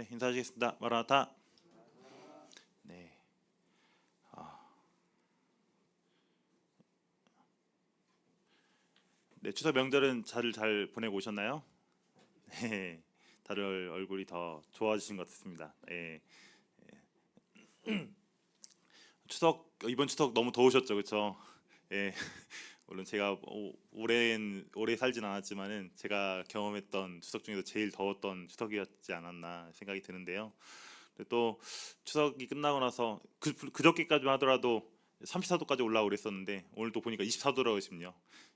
네, 인사드리겠습니다. 마라나타. 네. 네, 추석 명절은 잘 보내고 오셨나요? 네, 다들 얼굴이 더 좋아지신 것 같습니다. 네, 이번 추석 너무 더우셨죠, 그렇죠? 예, 물론 제가 오래 살진 않았지만은 제가 경험했던 추석 중에서 제일 더웠던 추석이었지 않았나 생각이 드는데요. 근데 또 추석이 끝나고 나서 그저께까지만 하더라도 34도까지 올라오고 그랬었는데 오늘 또 보니까 24도라고 하시군요.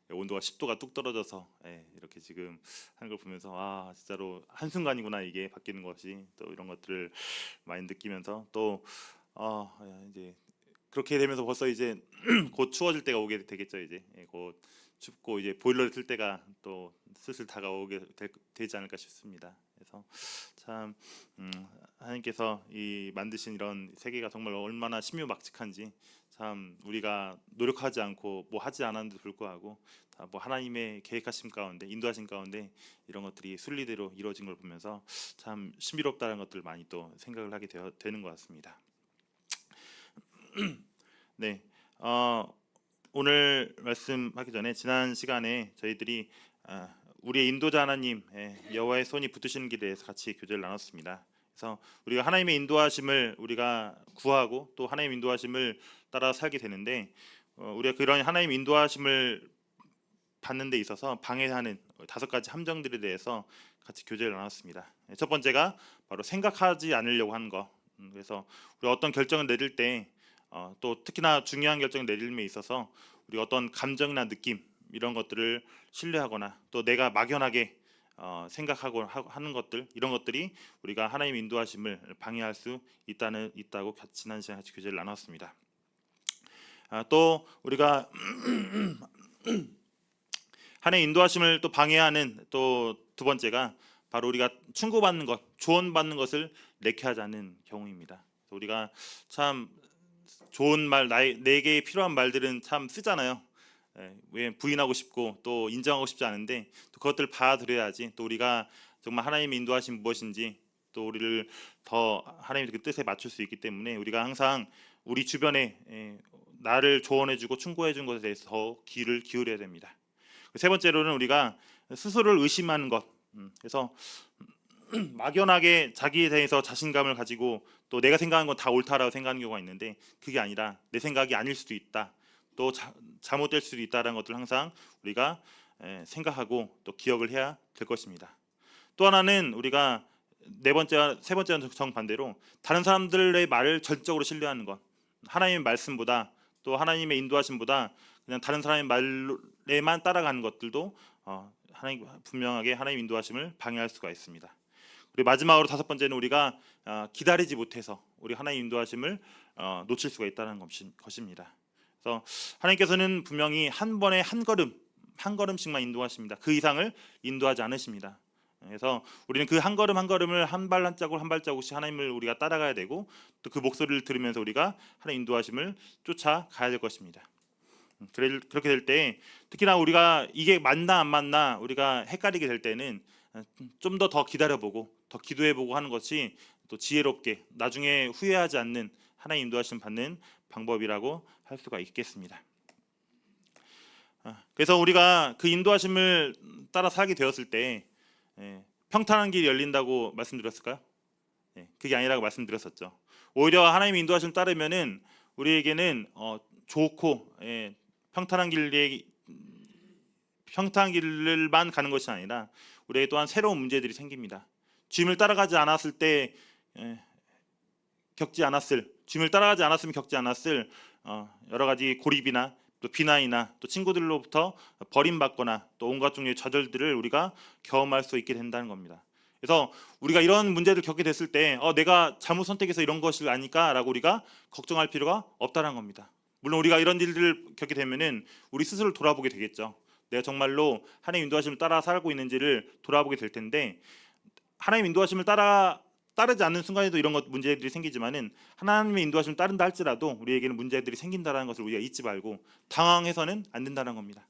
온도가 10도가 뚝 떨어져서 이렇게 지금 하는 걸 보면서 진짜로 한순간이구나 이게 바뀌는 것이, 또 이런 것들을 많이 느끼면서 또 이제 그렇게 되면서 벌써 이제 곧 추워질 때가 오게 되겠죠. 이제 곧 춥고 이제 보일러를 틀 때가 또 슬슬 다가오게 되지 않을까 싶습니다. 그래서 참 하나님께서 이 만드신 이런 세계가 정말 얼마나 신묘막측한지, 참 우리가 노력하지 않고 뭐 하지 않았는데도 불구하고 다 뭐 하나님의 계획하심 가운데, 인도하신 가운데 이런 것들이 순리대로 이루어진 걸 보면서 참 신비롭다는 것들을 많이 또 생각을 하게 되는 것 같습니다. 네, 오늘 말씀하기 전에 지난 시간에 저희들이 우리의 인도자 하나님, 여호와의 손이 붙으시는 길에 대해서 같이 교제를 나눴습니다. 그래서 우리가 하나님의 인도하심을 우리가 구하고 또 하나님 인도하심을 따라 살게 되는데, 우리가 그런 하나님 인도하심을 받는 데 있어서 방해하는 5가지 함정들에 대해서 같이 교제를 나눴습니다. 첫 번째가 바로 생각하지 않으려고 하는 거. 그래서 우리 어떤 결정을 내릴 때 또 특히나 중요한 결정을 내림에 있어서 우리 어떤 감정이나 느낌 이런 것들을 신뢰하거나 또 내가 막연하게 생각하고 하는 것들, 이런 것들이 우리가 하나님 인도하심을 방해할 수 있다고 지난 시간에 같이 교제를 나눴습니다. 또 우리가 하나님 인도하심을 또 방해하는 또 두 번째가 바로 우리가 충고받는 것, 조언받는 것을 내게 하는 경우입니다. 우리가 참 좋은 말, 내게 필요한 말들은 참 쓰잖아요. 왜 부인하고 싶고 또 인정하고 싶지 않은데 또 그것들을 받아들여야지, 또 우리가 정말 하나님의 인도하심 무엇인지 또 우리를 더 하나님의 그 뜻에 맞출 수 있기 때문에 우리가 항상 우리 주변에 나를 조언해주고 충고해준 것에 대해서 더 귀를 기울여야 됩니다. 세 번째로는 우리가 스스로를 의심하는 것. 그래서 막연하게 자기에 대해서 자신감을 가지고 또 내가 생각하는 건 다 옳다라고 생각하는 경우가 있는데, 그게 아니라 내 생각이 아닐 수도 있다, 또 잘못될 수도 있다라는 것들을 항상 우리가 생각하고 또 기억을 해야 될 것입니다. 또 하나는 우리가 세 번째는 정반대로 다른 사람들의 말을 전적으로 신뢰하는 것. 하나님의 말씀보다 또 하나님의 인도하심보다 그냥 다른 사람의 말에만 따라가는 것들도 분명하게 하나님 인도하심을 방해할 수가 있습니다. 그리고 마지막으로 5번째는 우리가 기다리지 못해서 우리 하나님 인도하심을 놓칠 수가 있다는 것입니다. 그래서 하나님께서는 분명히 한 번에 한 걸음씩만 인도하십니다. 그 이상을 인도하지 않으십니다. 그래서 우리는 그 한 걸음 한 걸음을 한 발자국씩 하나님을 우리가 따라가야 되고, 또 그 목소리를 들으면서 우리가 하나님 인도하심을 쫓아가야 될 것입니다. 그렇게 될 때, 특히나 우리가 이게 맞나 안 맞나 우리가 헷갈리게 될 때는 좀 더 기다려보고 더 기도해보고 하는 것이 또 지혜롭게 나중에 후회하지 않는 하나님 인도하심 받는 방법이라고 할 수가 있겠습니다. 그래서 우리가 그 인도하심을 따라 살게 되었을 때 평탄한 길이 열린다고 말씀드렸을까요? 그게 아니라고 말씀드렸었죠. 오히려 하나님의 인도하심을 따르면은 우리에게는 좋고 평탄한 길만 가는 것이 아니라 우리에게 또한 새로운 문제들이 생깁니다. 주님을 따라가지 않았을 때 주님을 따라가지 않았으면 겪지 않았을 여러 가지 고립이나 또 비난이나 또 친구들로부터 버림받거나 또 온갖 종류의 좌절들을 우리가 경험할 수 있게 된다는 겁니다. 그래서 우리가 이런 문제를 겪게 됐을 때 내가 잘못 선택해서 이런 것을 아닐까라고 우리가 걱정할 필요가 없다는 겁니다. 물론 우리가 이런 일들을 겪게 되면은 우리 스스로 돌아보게 되겠죠. 내가 정말로 하나님 인도하심을 따라 살고 있는지를 돌아보게 될 텐데, 하나님 인도하심을 따르지 않는 순간에도 이런 문제들이 생기지만은 하나님의 인도하심을 따른다 할지라도 우리에게는 문제들이 생긴다는 것을 우리가 잊지 말고 당황해서는 안 된다는 겁니다.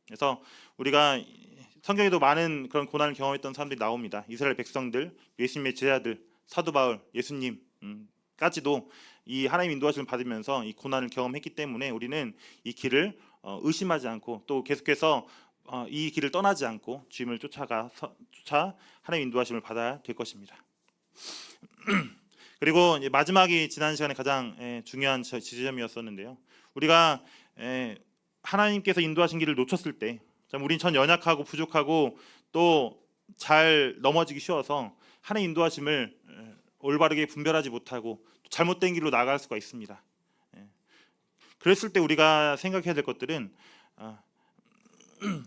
그래서 우리가 성경에도 많은 그런 고난을 경험했던 사람들이 나옵니다. 이스라엘 백성들, 예수님의 제자들, 사도 바울, 예수님 까지도 이 하나님 인도하심을 받으면서 이 고난을 경험했기 때문에 우리는 이 길을 의심하지 않고 또 계속해서 이 길을 떠나지 않고 주님을 쫓아 하나님 인도하심을 받아야 될 것입니다. 그리고 이제 마지막이 지난 시간에 가장 중요한 지점이었었는데요. 우리가 하나님께서 인도하신 길을 놓쳤을 때, 우린 전 연약하고 부족하고 또 잘 넘어지기 쉬워서 하나님 인도하심을 올바르게 분별하지 못하고 잘못된 길로 나아갈 수가 있습니다. 그랬을 때 우리가 생각해야 될 것들은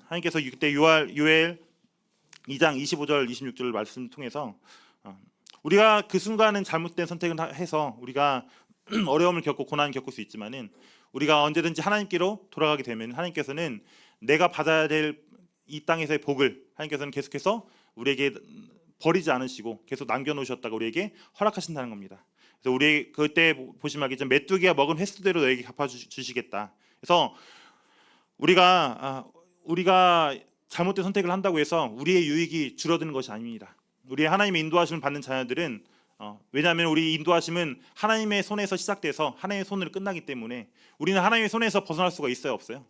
하나님께서 그때 요엘 2장 25절 26절 말씀을 통해서 우리가 그 순간은 잘못된 선택을 해서 우리가 어려움을 겪고 고난을 겪을 수 있지만은 우리가 언제든지 하나님께로 돌아가게 되면 하나님께서는 내가 받아야 될 이 땅에서의 복을 하나님께서는 계속해서 우리에게 버리지 않으시고 계속 남겨놓으셨다가 우리에게 허락하신다는 겁니다. 그래서 우리 그때 보시면 알겠지만 메뚜기가 먹은 횟수대로 너에게 갚아주시겠다. 그래서 우리가 잘못된 선택을 한다고 해서 우리의 유익이 줄어드는 것이 아닙니다. 우리 하나님의 인도하심을 받는 자녀들은 왜냐하면 우리 인도하심은 하나님의 손에서 시작돼서 하나님의 손으로 끝나기 때문에 우리는 하나님의 손에서 벗어날 수가 있어요, 없어요?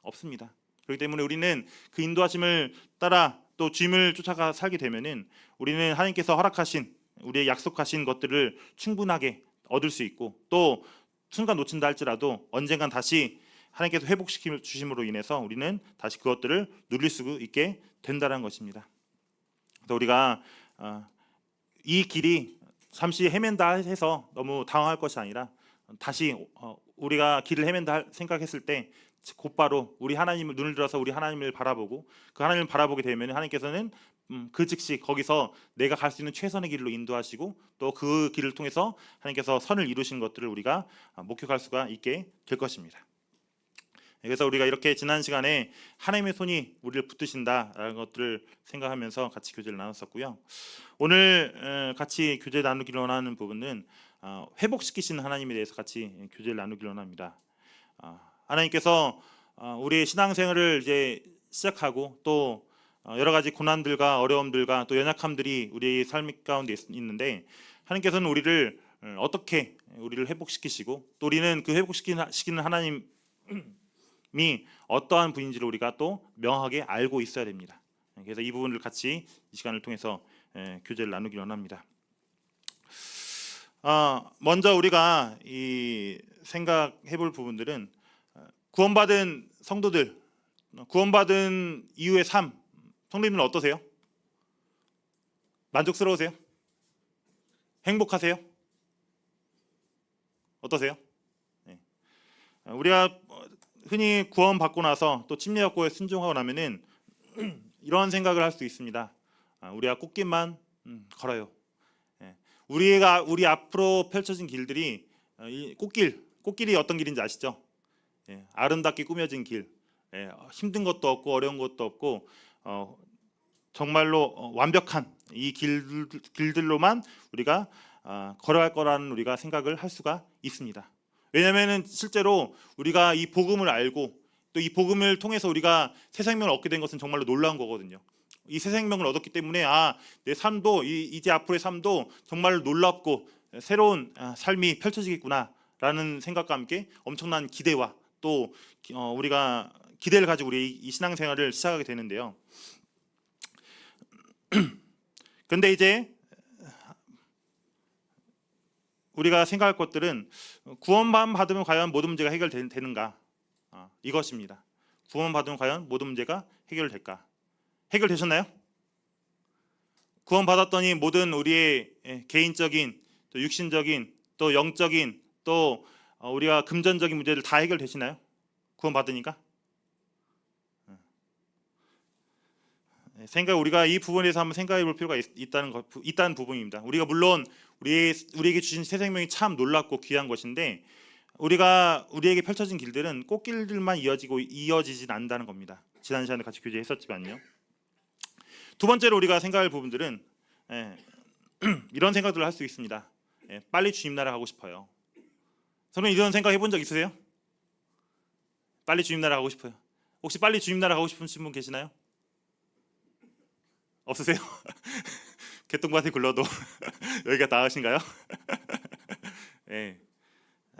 없습니다. 그렇기 때문에 우리는 그 인도하심을 따라 또 주님을 쫓아가 살게 되면은 우리는 하나님께서 허락하신 우리의 약속하신 것들을 충분하게 얻을 수 있고 또 순간 놓친다 할지라도 언젠간 다시 하나님께서 회복시켜 주심으로 인해서 우리는 다시 그것들을 누릴 수 있게 된다는 것입니다. 그래서 우리가 이 길이 잠시 헤맨다 해서 너무 당황할 것이 아니라 다시 우리가 길을 헤맨다 생각했을 때 곧바로 우리 하나님을 눈을 들어서 우리 하나님을 바라보고 그 하나님을 바라보게 되면 하나님께서는 그 즉시 거기서 내가 갈 수 있는 최선의 길로 인도하시고 또 그 길을 통해서 하나님께서 선을 이루신 것들을 우리가 목격할 수가 있게 될 것입니다. 그래서 우리가 이렇게 지난 시간에 하나님의 손이 우리를 붙드신다라는 것들을 생각하면서 같이 교제를 나눴었고요. 오늘 같이 교제 나누기를 원하는 부분은 회복시키시는 하나님에 대해서 같이 교제를 나누기를 원합니다. 하나님께서 우리의 신앙생활을 이제 시작하고 또 여러 가지 고난들과 어려움들과 또 연약함들이 우리의 삶 가운데 있는데 하나님께서는 우리를 어떻게 우리를 회복시키시고 또 우리는 그 회복시키는 하나님이 어떠한 분인지를 우리가 또 명확하게 알고 있어야 됩니다. 그래서 이 부분을 같이 이 시간을 통해서 교제를 나누기 원합니다. 먼저 우리가 이 생각해 볼 부분들은 구원받은 성도들, 구원받은 이후의 삶, 성도님은 어떠세요? 만족스러우세요? 행복하세요? 어떠세요? 우리가 흔히 구원받고 나서 또 침례받고 순종하고 나면은 이런 생각을 할 수 있습니다. 우리가 꽃길만 걸어요. 우리 앞으로 펼쳐진 길들이 꽃길이 어떤 길인지 아시죠? 아름답게 꾸며진 길, 힘든 것도 없고 어려운 것도 없고 정말로 완벽한 이 길들로만 우리가 걸어갈 거라는 우리가 생각을 할 수가 있습니다. 왜냐하면 실제로 우리가 이 복음을 알고 또 이 복음을 통해서 우리가 새 생명을 얻게 된 것은 정말로 놀라운 거거든요. 이 새 생명을 얻었기 때문에 내 삶도 이제 앞으로의 삶도 정말로 놀랍고 새로운 삶이 펼쳐지겠구나라는 생각과 함께 엄청난 기대와 또 우리가 기대를 가지고 우리 이 신앙생활을 시작하게 되는데요. 그런데 이제 우리가 생각할 것들은 구원만 받으면 과연 모든 문제가 해결되는가? 이것입니다. 구원 받으면 과연 모든 문제가 해결될까? 해결되셨나요? 구원 받았더니 모든 우리의 개인적인 또 육신적인 또 영적인 또 우리가 금전적인 문제들 다 해결되시나요? 구원 받으니까? 우리가 이 부분에 대해서 한번 생각해 볼 필요가 있다는 부분입니다. 우리가 물론 우리에게 주신 새 생명이 참 놀랍고 귀한 것인데 우리에게 펼쳐진 길들은 꽃길들만 이어지진 않는다는 겁니다. 지난 시간에 같이 교제했었지만요. 두 번째로 우리가 생각할 부분들은 이런 생각들을 할 수 있습니다. 빨리 주님 나라 가고 싶어요. 저는 이런 생각 해본 적 있으세요? 빨리 주님 나라 가고 싶어요. 혹시 빨리 주님 나라 가고 싶으신 분 계시나요? 없으세요? 개똥밭에 굴러도 여기가 나으신가요? 예.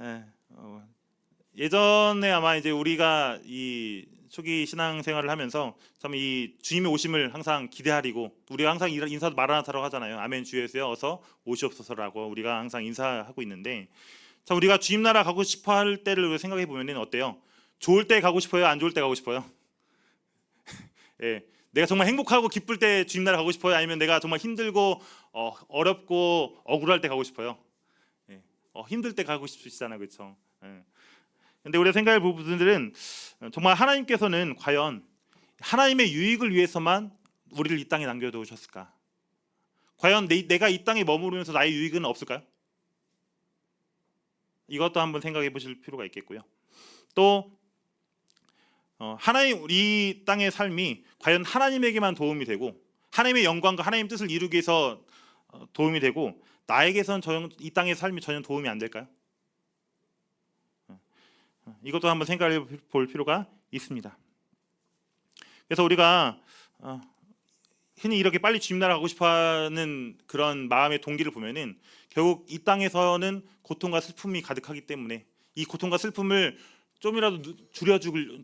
예. 예전에 아마 이제 우리가 이 초기 신앙생활을 하면서 참 이 주님의 오심을 항상 기대하리고 우리가 항상 인사도 마라나타라고 하잖아요. 아멘 주 예수여 어서 오시옵소서라고 우리가 항상 인사하고 있는데 참 우리가 주님 나라 가고 싶어 할 때를 생각해 보면은 어때요? 좋을 때 가고 싶어요? 안 좋을 때 가고 싶어요? 예. 내가 정말 행복하고 기쁠 때 주님 나라 가고 싶어요? 아니면 내가 정말 힘들고 어렵고 억울할 때 가고 싶어요? 예. 힘들 때 가고 싶으시잖아요, 그렇죠? 예. 근데 우리가 생각할 부분들은 정말 하나님께서는 과연 하나님의 유익을 위해서만 우리를 이 땅에 남겨두셨을까? 과연 내가 이 땅에 머무르면서 나의 유익은 없을까요? 이것도 한번 생각해 보실 필요가 있겠고요. 또 하나님 우리 땅의 삶이 과연 하나님에게만 도움이 되고 하나님의 영광과 하나님의 뜻을 이루기 위해서 도움이 되고 나에게선 이 땅의 삶이 전혀 도움이 안 될까요? 이것도 한번 생각해 볼 필요가 있습니다. 그래서 우리가 흔히 이렇게 빨리 주님 나라 가고 싶어하는 그런 마음의 동기를 보면은 결국 이 땅에서는 고통과 슬픔이 가득하기 때문에 이 고통과 슬픔을 좀이라도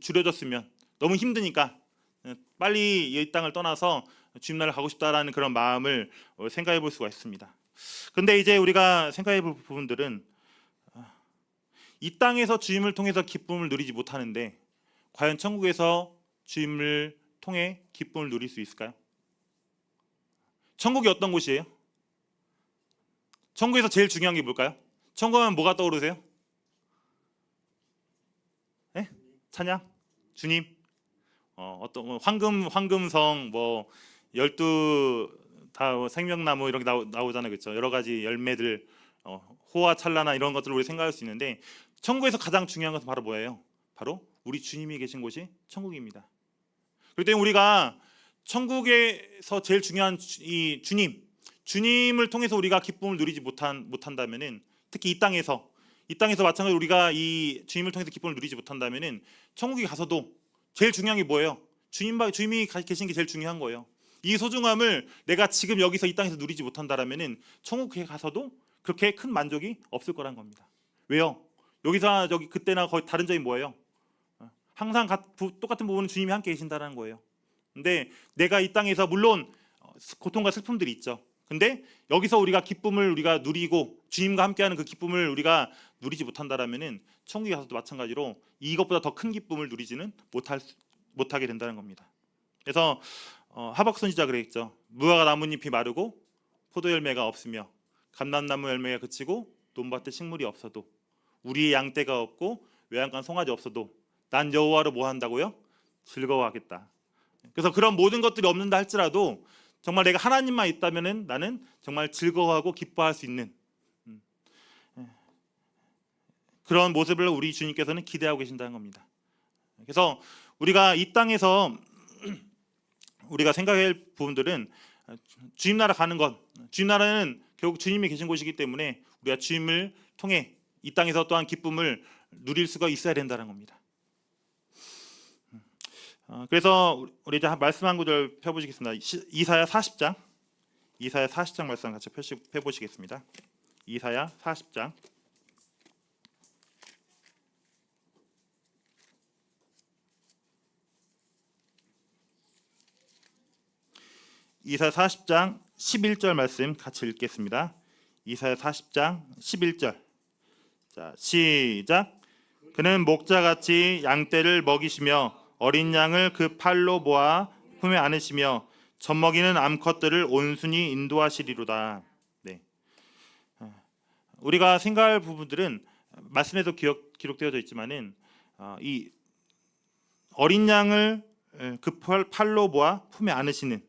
줄여줬으면 너무 힘드니까 빨리 이 땅을 떠나서 주님 나라 가고 싶다라는 그런 마음을 생각해 볼 수가 있습니다. 근데 이제 우리가 생각해 볼 부분들은 이 땅에서 주님을 통해서 기쁨을 누리지 못하는데 과연 천국에서 주님을 통해 기쁨을 누릴 수 있을까요? 천국이 어떤 곳이에요? 천국에서 제일 중요한 게 뭘까요? 천국하면 뭐가 떠오르세요? 네? 찬양? 주님? 어떤 황금성 뭐 12 다 생명나무 이렇게 나오잖아요, 그렇죠? 여러 가지 열매들 호화 찰나나 이런 것들을 우리 생각할 수 있는데 천국에서 가장 중요한 것은 바로 뭐예요? 바로 우리 주님이 계신 곳이 천국입니다. 그렇기 때문에 우리가 천국에서 제일 중요한 이 주님을 통해서 우리가 기쁨을 누리지 못한다면은 특히 이 땅에서 마찬가지로 우리가 이 주님을 통해서 기쁨을 누리지 못한다면은 천국에 가서도 제일 중요한 게 뭐예요? 주님이 계신 게 제일 중요한 거예요. 이 소중함을 내가 지금 여기서 이 땅에서 누리지 못한다라면은 천국에 가서도 그렇게 큰 만족이 없을 거란 겁니다. 왜요? 여기서 그때나 거의 다른 점이 뭐예요? 항상 똑같은 부분은 주님이 함께 계신다는 거예요. 근데 내가 이 땅에서 물론 고통과 슬픔들이 있죠. 근데 여기서 우리가 기쁨을 우리가 누리고 주님과 함께하는 그 기쁨을 우리가 누리지 못한다라면은 천국에 가서도 마찬가지로 이것보다 더 큰 기쁨을 누리지는 못하게 된다는 겁니다. 그래서 하박국 선지자 그랬죠. 무화과 나뭇잎이 마르고 포도 열매가 없으며 감람나무 열매가 그치고 논밭에 식물이 없어도 우리의 양떼가 없고 외양간 송아지 없어도 난 여호와로 뭐 한다고요? 즐거워하겠다. 그래서 그런 모든 것들이 없는다 할지라도 정말 내가 하나님만 있다면은 나는 정말 즐거워하고 기뻐할 수 있는 그런 모습을 우리 주님께서는 기대하고 계신다는 겁니다. 그래서 우리가 이 땅에서 우리가 생각할 부분들은 주님 나라 가는 것, 주님 나라는 결국 주님이 계신 곳이기 때문에 우리가 주님을 통해 이 땅에서 또한 기쁨을 누릴 수가 있어야 된다는 겁니다. 그래서 우리 이제 말씀 한 구절 펴보시겠습니다. 이사야 40장 말씀 같이 펴보시겠습니다. 이사야 40장 이사야 40장 11절 말씀 같이 읽겠습니다. 이사야 40장 11절. 자, 시작. 그는 목자같이 양떼를 먹이시며 어린 양을 그 팔로 모아 품에 안으시며 젖먹이는 암컷들을 온순히 인도하시리로다. 네. 우리가 생각할 부분들은 말씀에도 기록되어져 있지만은 이 어린 양을 그 팔로 모아 품에 안으시는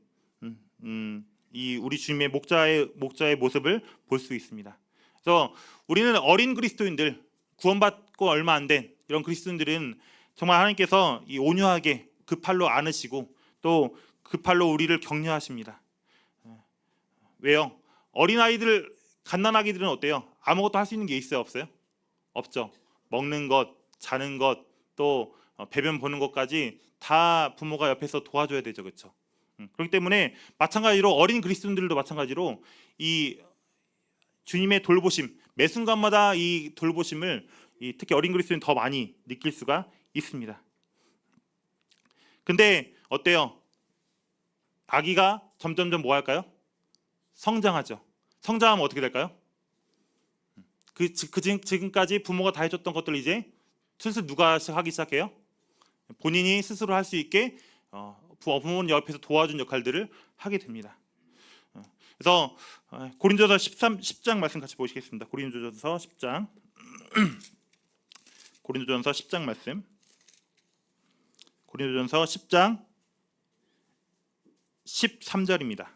이 우리 주님의 목자의 모습을 볼 수 있습니다. 그래서 우리는 어린 그리스도인들, 구원받고 얼마 안 된 이런 그리스도인들은 정말 하나님께서 이 온유하게 그 팔로 안으시고 또 그 팔로 우리를 격려하십니다. 왜요? 어린아이들, 갓난아기들은 어때요? 아무것도 할 수 있는 게 있어요? 없어요? 없죠. 먹는 것, 자는 것, 또 배변 보는 것까지 다 부모가 옆에서 도와줘야 되죠. 그렇죠? 그렇기 때문에 마찬가지로 어린 그리스도인들도 마찬가지로 이 주님의 돌보심, 매 순간마다 이 돌보심을 특히 어린 그리스도인 더 많이 느낄 수가 있습니다. 근데 어때요? 아기가 점점점 뭐 할까요? 성장하죠. 성장하면 어떻게 될까요? 지금까지 부모가 다 해줬던 것들 이제 슬슬 누가 하기 시작해요? 본인이 스스로 할 수 있게 부모님 옆에서 도와준 역할들을 하게 됩니다. 그래서 고린도전서 10장 말씀 같이 보시겠습니다. 고린도전서 10장 고린도전서 10장 말씀. 고린도전서 10장 13절입니다.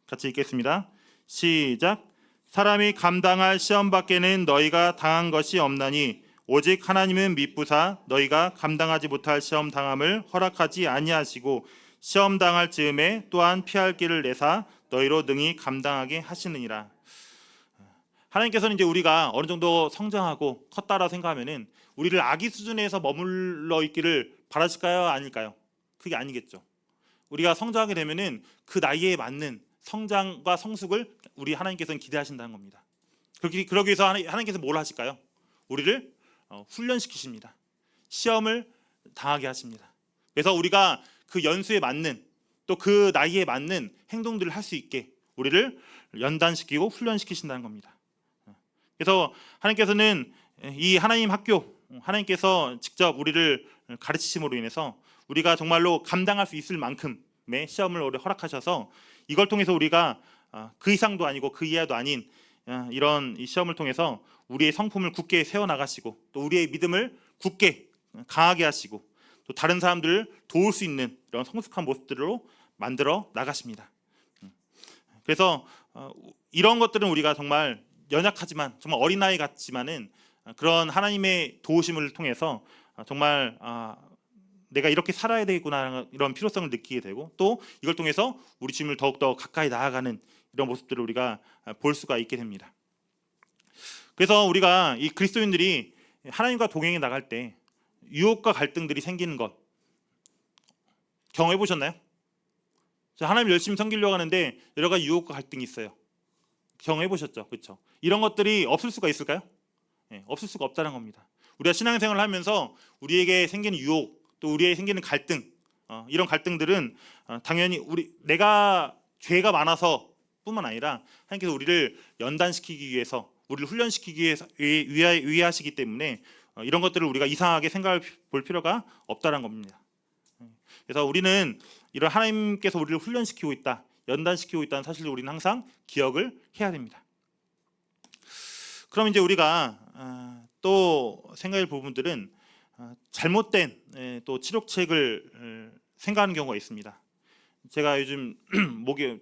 같이 읽겠습니다. 시작. 사람이 감당할 시험 밖에는 너희가 당한 것이 없나니 오직 하나님은 미쁘사 너희가 감당하지 못할 시험 당함을 허락하지 아니하시고 시험 당할 즈음에 또한 피할 길을 내사 너희로 능히 감당하게 하시느니라. 하나님께서는 이제 우리가 어느 정도 성장하고 컸다라 생각하면은 우리를 아기 수준에서 머물러 있기를 바라실까요? 아닐까요? 그게 아니겠죠. 우리가 성장하게 되면은 그 나이에 맞는 성장과 성숙을 우리 하나님께서는 기대하신다는 겁니다. 그러기 위해서 하나님께서 뭘 하실까요? 우리를 훈련시키십니다. 시험을 당하게 하십니다. 그래서 우리가 그 연수에 맞는 또 그 나이에 맞는 행동들을 할 수 있게 우리를 연단시키고 훈련시키신다는 겁니다. 그래서 하나님께서는 이 하나님 학교, 하나님께서 직접 우리를 가르치심으로 인해서 우리가 정말로 감당할 수 있을 만큼의 시험을 우리 허락하셔서 이걸 통해서 우리가 그 이상도 아니고 그 이하도 아닌 이런 이 시험을 통해서 우리의 성품을 굳게 세워나가시고 또 우리의 믿음을 굳게 강하게 하시고 또 다른 사람들을 도울 수 있는 이런 성숙한 모습들로 만들어 나가십니다. 그래서 이런 것들은 우리가 정말 연약하지만 정말 어린아이 같지만은 그런 하나님의 도우심을 통해서 정말 내가 이렇게 살아야 되겠구나 이런 필요성을 느끼게 되고 또 이걸 통해서 우리 주님을 더욱더 가까이 나아가는 이런 모습들을 우리가 볼 수가 있게 됩니다. 그래서 우리가 이 그리스도인들이 하나님과 동행해 나갈 때 유혹과 갈등들이 생기는 것 경험해 보셨나요? 하나님 열심히 섬기려고 하는데 여러 가지 유혹과 갈등이 있어요. 경험해 보셨죠? 그렇죠? 이런 것들이 없을 수가 있을까요? 네, 없을 수가 없다는 겁니다. 우리가 신앙생활을 하면서 우리에게 생기는 유혹 또 우리에게 생기는 갈등 이런 갈등들은 당연히 내가 죄가 많아서 뿐만 아니라 하나님께서 우리를 연단시키기 위해서 우리를 훈련시키기 위해서 위하시기 때문에 이런 것들을 우리가 이상하게 생각해 볼 필요가 없다는 겁니다. 그래서 우리는 이런 하나님께서 우리를 훈련시키고 있다, 연단시키고 있다는 사실을 우리는 항상 기억을 해야 됩니다. 그럼 이제 우리가 또 생각할 부분들은 잘못된 또 치료책을 생각하는 경우가 있습니다. 제가 요즘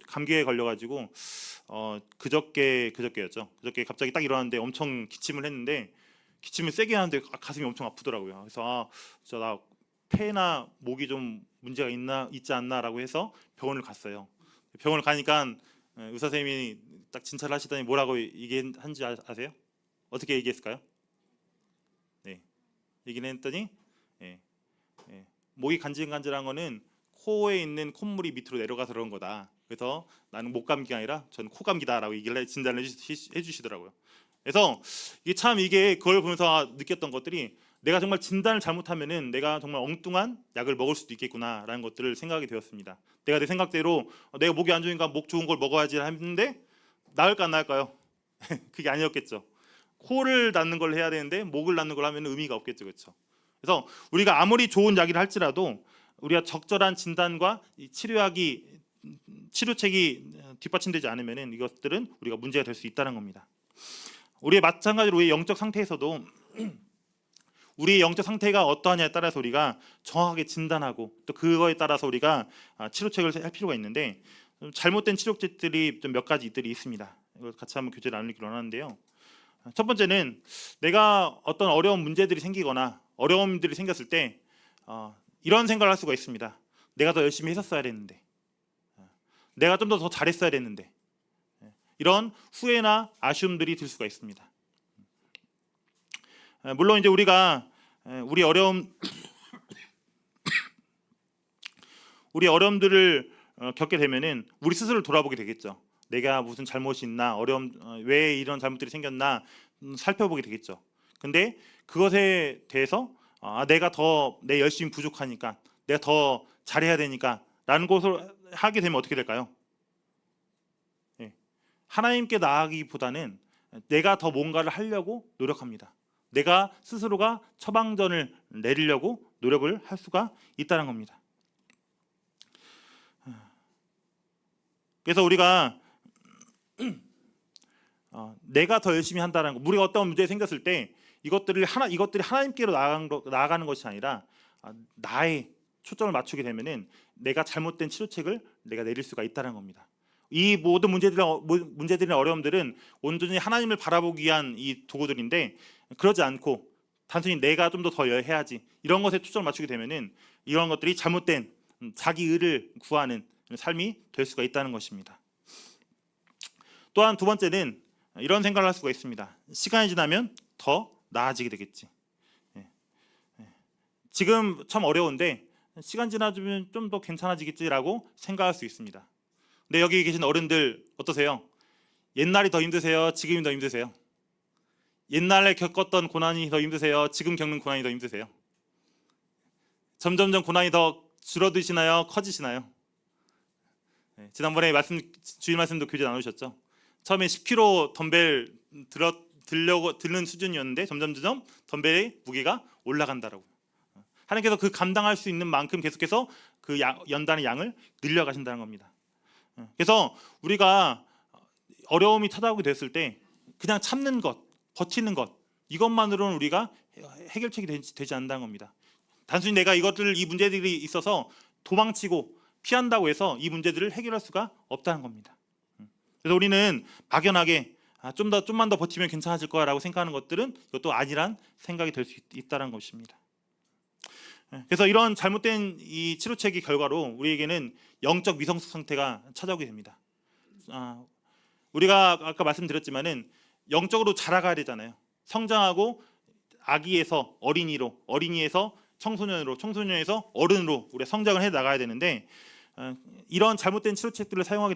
감기에 걸려가지고 그저께였죠. 그저께 갑자기 딱 일어났는데 엄청 기침을 했는데 기침을 세게 하는데 가슴이 엄청 아프더라고요. 그래서 나 폐나 목이 좀 문제가 있지 않나라고 해서 병원을 갔어요. 병원을 가니까 의사 선생님이 딱 진찰을 하시더니 뭐라고 얘기한지 아세요? 어떻게 얘기했을까요? 네, 얘기는 했더니 목이 간질간질한 거는 코에 있는 콧물이 밑으로 내려가서 그런 거다. 그래서 나는 목감기가 아니라 저는 코감기다라고 얘기를 진단을 해주시더라고요. 그래서 이게 그걸 보면서 느꼈던 것들이 내가 정말 진단을 잘못하면은 내가 정말 엉뚱한 약을 먹을 수도 있겠구나라는 것들을 생각이 되었습니다. 내가 내 생각대로 내가 목이 안 좋으니까 목 좋은 걸 먹어야지 했는데 나을까 안 나을까요? 그게 아니었겠죠. 코를 닫는 걸 해야 되는데 목을 닫는 걸 하면 의미가 없겠죠, 그렇죠? 그래서 우리가 아무리 좋은 약을 할지라도 우리가 적절한 진단과 치료책이 뒷받침되지 않으면은 이것들은 우리가 문제가 될 수 있다는 겁니다. 우리의 마찬가지로 우리의 영적 상태에서도 우리의 영적 상태가 어떠하냐에 따라서 우리가 정확하게 진단하고 또 그거에 따라서 우리가 치료책을 할 필요가 있는데 잘못된 치료책들이 좀 몇 가지들이 있습니다. 이걸 같이 한번 교제를 나누기로 하는데요. 첫 번째는 내가 어떤 어려운 문제들이 생기거나 어려움들이 생겼을 때 이런 생각을 할 수가 있습니다. 내가 더 열심히 했었어야 됐는데, 내가 좀 더 잘했어야 됐는데, 이런 후회나 아쉬움들이 들 수가 있습니다. 물론 이제 우리가 우리 어려움 우리 어려움들을 겪게 되면은 우리 스스로를 돌아보게 되겠죠. 내가 무슨 잘못이 있나, 왜 이런 잘못들이 생겼나 살펴보게 되겠죠. 근데 그것에 대해서 내가 더 내 열심히 부족하니까, 내가 더 잘해야 되니까 라는 것을 하게 되면 어떻게 될까요? 예. 하나님께 나아가기보다는 내가 더 뭔가를 하려고 노력합니다. 내가 스스로가 처방전을 내리려고 노력을 할 수가 있다는 겁니다. 그래서 우리가 내가 더 열심히 한다는 거, 우리가 어떤 문제가 생겼을 때 이것들이 하나님께로 나아가는 것이 아니라 나의 초점을 맞추게 되면은 내가 잘못된 치료책을 내가 내릴 수가 있다는 겁니다. 이 모든 문제들이나 어려움들은 온전히 하나님을 바라보기 위한 이 도구들인데, 그러지 않고 단순히 내가 좀 더 해야지 이런 것에 초점을 맞추게 되면은 이런 것들이 잘못된 자기 의를 구하는 삶이 될 수가 있다는 것입니다. 또한 두 번째는 이런 생각을 할 수가 있습니다. 시간이 지나면 더 나아지게 되겠지. 지금 참 어려운데 시간 지나면 좀 더 괜찮아지겠지라고 생각할 수 있습니다. 근데 여기 계신 어른들 어떠세요? 옛날이 더 힘드세요? 지금이 더 힘드세요? 옛날에 겪었던 고난이 더 힘드세요? 지금 겪는 고난이 더 힘드세요? 점점점 고난이 더 줄어드시나요? 커지시나요? 지난번에 주일 말씀도 교제 나누셨죠? 처음에 10kg 덤벨 들는 수준이었는데 점점 덤벨의 무게가 올라간다라고. 하나님께서 그 감당할 수 있는 만큼 계속해서 그 연단의 양을 늘려가신다는 겁니다. 그래서 우리가 어려움이 찾아오게 됐을 때 그냥 참는 것, 버티는 것, 이것만으로는 우리가 해결책이 되지 않는다는 겁니다. 단순히 내가 이 문제들이 있어서 도망치고 피한다고 해서 이 문제들을 해결할 수가 없다는 겁니다. 그래서 우리는 막연하게 좀만 더 버티면 괜찮아질 거라고 생각하는 것들은 이것도 아니란 생각이 될 수 있다는 것입니다. 그래서 이런 잘못된 이 치료책의 결과로 우리에게는 영적 미성숙 상태가 찾아오게 됩니다. 우리가 아까 말씀드렸지만은 영적으로 자라가야 되잖아요. 성장하고 아기에서 어린이로, 어린이에서 청소년으로, 청소년에서 어른으로 우리가 성장을 해 나가야 되는데, 이런 잘못된 치료책들을 사용하게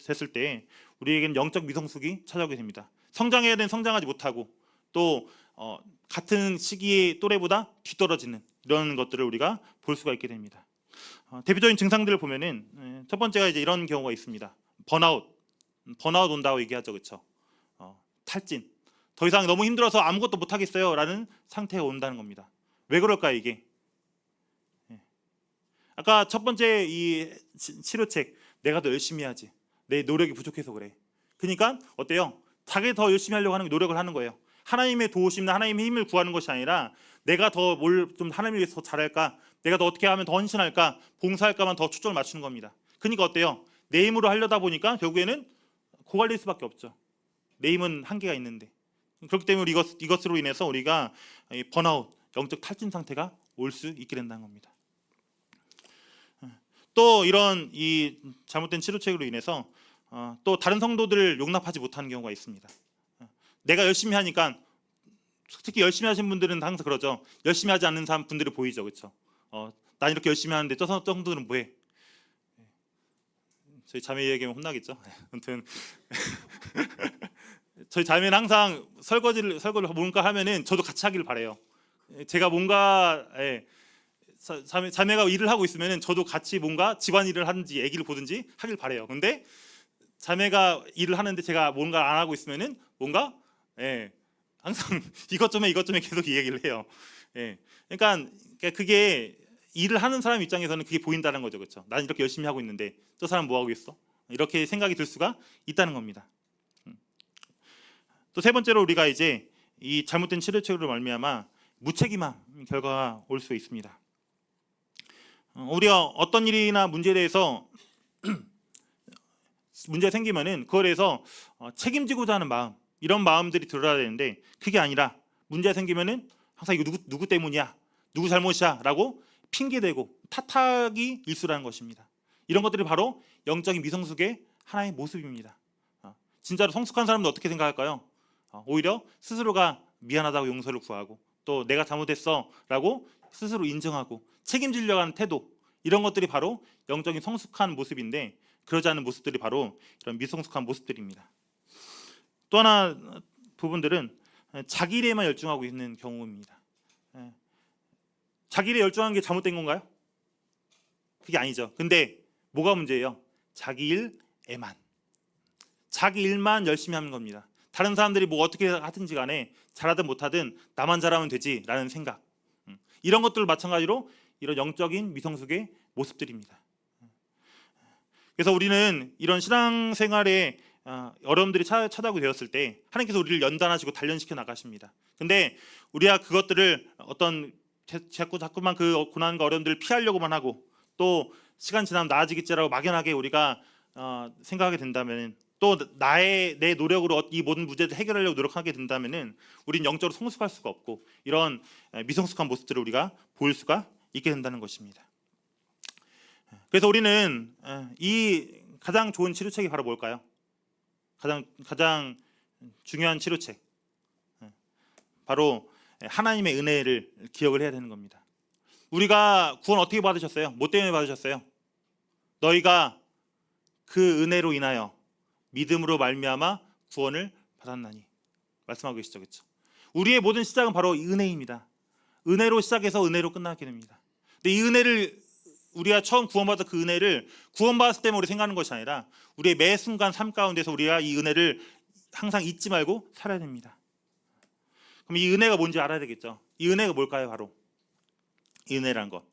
됐을 때 우리에게는 영적 미성숙이 찾아오게 됩니다. 성장해야 되는 성장하지 못하고 또 같은 시기의 또래보다 뒤떨어지는 이런 것들을 우리가 볼 수가 있게 됩니다. 대표적인 증상들을 보면은 첫 번째가 이제 이런 경우가 있습니다. 번아웃 온다고 얘기하죠, 그렇죠? 탈진, 더 이상 너무 힘들어서 아무것도 못 하겠어요라는 상태가 온다는 겁니다. 왜 그럴까요, 이게? 아까 첫 번째 이 치료책, 내가 더 열심히 해야지, 내 노력이 부족해서 그래. 그러니까 어때요? 자기 더 열심히 하려고 하는 노력을 하는 거예요. 하나님의 도우심이나 하나님의 힘을 구하는 것이 아니라 내가 더 뭘 좀 하나님을 위해서 더 잘할까, 내가 더 어떻게 하면 더 헌신할까, 봉사할까만 더 초점을 맞추는 겁니다. 그러니까 어때요? 내 힘으로 하려다 보니까 결국에는 고갈릴 수밖에 없죠. 내 힘은 한계가 있는데. 그렇기 때문에 이것으로 인해서 우리가 번아웃, 영적 탈진 상태가 올 수 있게 된다는 겁니다. 또 이런 이 잘못된 치료책으로 인해서 또 다른 성도들을 용납하지 못하는 경우가 있습니다. 내가 열심히 하니까, 특히 열심히 하신 분들은 항상 그러죠. 열심히 하지 않는 분들이 보이죠, 그렇죠? 난 이렇게 열심히 하는데 저 성도들은 뭐해? 저희 자매 얘기하면 혼나겠죠. 아무튼 저희 자매는 항상 설거지를 뭔가 하면은 저도 같이 하기를 바래요. 제가 뭔가 자매가 일을 하고 있으면은 저도 같이 뭔가 집안일을 하든지 아기를 보든지 하길 바래요. 근데 자매가 일을 하는데 제가 뭔가 안 하고 있으면은 뭔가 항상 이것 좀 해 계속 이 얘기를 해요. 그러니까 그게 일을 하는 사람 입장에서는 그게 보인다는 거죠, 그렇죠? 난 이렇게 열심히 하고 있는데 저 사람 뭐 하고 있어? 이렇게 생각이 들 수가 있다는 겁니다. 또 세 번째로 우리가 이제 이 잘못된 치료책으로 말미암아 무책임한 결과가 올 수 있습니다. 우리가 어떤 일이나 문제에 대해서 문제가 생기면은 그거에 대해서 책임지고자 하는 마음, 이런 마음들이 들어야 되는데, 그게 아니라 문제가 생기면은 항상 이거 누구 때문이야, 누구 잘못이야라고 핑계대고 탓하기 일수라는 것입니다. 이런 것들이 바로 영적인 미성숙의 하나의 모습입니다. 진짜로 성숙한 사람은 어떻게 생각할까요? 오히려 스스로가 미안하다고 용서를 구하고 또 내가 잘못했어라고 스스로 인정하고 책임지려고 하는 태도, 이런 것들이 바로 영적인 성숙한 모습인데 그러지 않은 모습들이 바로 이런 미성숙한 모습들입니다. 또 하나 부분들은 자기 일에만 열중하고 있는 경우입니다. 자기 일에 열중하는 게 잘못된 건가요? 그게 아니죠. 근데 뭐가 문제예요? 자기 일에만. 자기 일만 열심히 하는 겁니다. 다른 사람들이 뭐 어떻게 하든지 간에 잘하든 못하든 나만 잘하면 되지라는 생각. 이런 것들 마찬가지로 이런 영적인 미성숙의 모습들입니다. 그래서 우리는 이런 신앙생활에 어려움들이 찾아오게 되었을 때 하나님께서 우리를 연단하시고 단련시켜 나가십니다. 근데 우리가 그것들을 어떤 자꾸만 그 고난과 어려움들을 피하려고만 하고 또 시간 지나면 나아지겠지라고 막연하게 우리가 생각하게 된다면 또 내 노력으로 이 모든 문제를 해결하려고 노력하게 된다면은 우리는 영적으로 성숙할 수가 없고 이런 미성숙한 모습들을 우리가 보일 수가 있게 된다는 것입니다. 그래서 우리는 이 가장 좋은 치료책이 바로 뭘까요? 가장 중요한 치료책 바로 하나님의 은혜를 기억을 해야 되는 겁니다. 우리가 구원 어떻게 받으셨어요? 뭐 때문에 받으셨어요? 너희가 그 은혜로 인하여 믿음으로 말미암아 구원을 받았나니 말씀하고 계시죠, 그렇죠? 우리의 모든 시작은 바로 이 은혜입니다. 은혜로 시작해서 은혜로 끝나게 됩니다. 근데 이 은혜를 우리가 처음 구원받은 그 은혜를 구원받았을 때만 우리 생각하는 것이 아니라 우리의 매 순간 삶 가운데서 우리가 이 은혜를 항상 잊지 말고 살아야 됩니다. 그럼 이 은혜가 뭔지 알아야 되겠죠. 이 은혜가 뭘까요? 바로 이 은혜라는 것.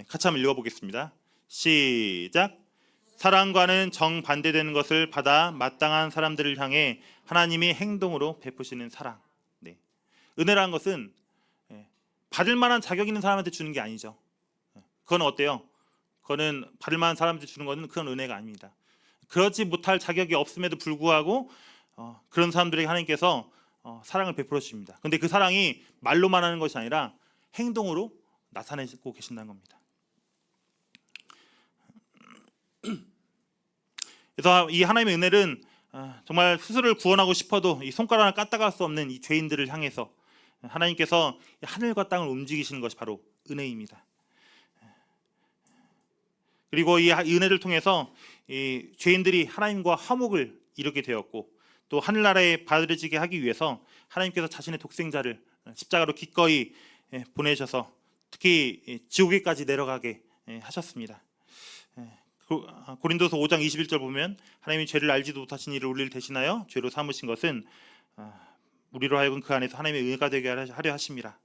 같이 한번 읽어보겠습니다. 시작. 사랑과는 정반대되는 것을 받아 마땅한 사람들을 향해 하나님이 행동으로 베푸시는 사랑. 네. 은혜라는 것은 받을 만한 자격 있는 사람한테 주는 게 아니죠. 그건 어때요? 그거는 받을 만한 사람한테 주는 것은 그건 은혜가 아닙니다. 그렇지 못할 자격이 없음에도 불구하고 그런 사람들에게 하나님께서 사랑을 베풀어 주십니다. 근데 그 사랑이 말로만 하는 것이 아니라 행동으로 나타내고 계신다는 겁니다. 그래서 이 하나님의 은혜는 정말 스스로를 구원하고 싶어도 이 손가락을 까딱할 수 없는 이 죄인들을 향해서 하나님께서 하늘과 땅을 움직이시는 것이 바로 은혜입니다. 그리고 이 은혜를 통해서 이 죄인들이 하나님과 화목을 이루게 되었고 또 하늘나라에 받아들여지게 하기 위해서 하나님께서 자신의 독생자를 십자가로 기꺼이 보내셔서 특히 지옥에까지 내려가게 하셨습니다. 고린도서 5장 21절 보면 하나님이 죄를 알지도 못하신 이를 우리를 대신하여 죄로 삼으신 것은 우리로 하여금 그 안에서 하나님의 의가 되게 하려 하심이라.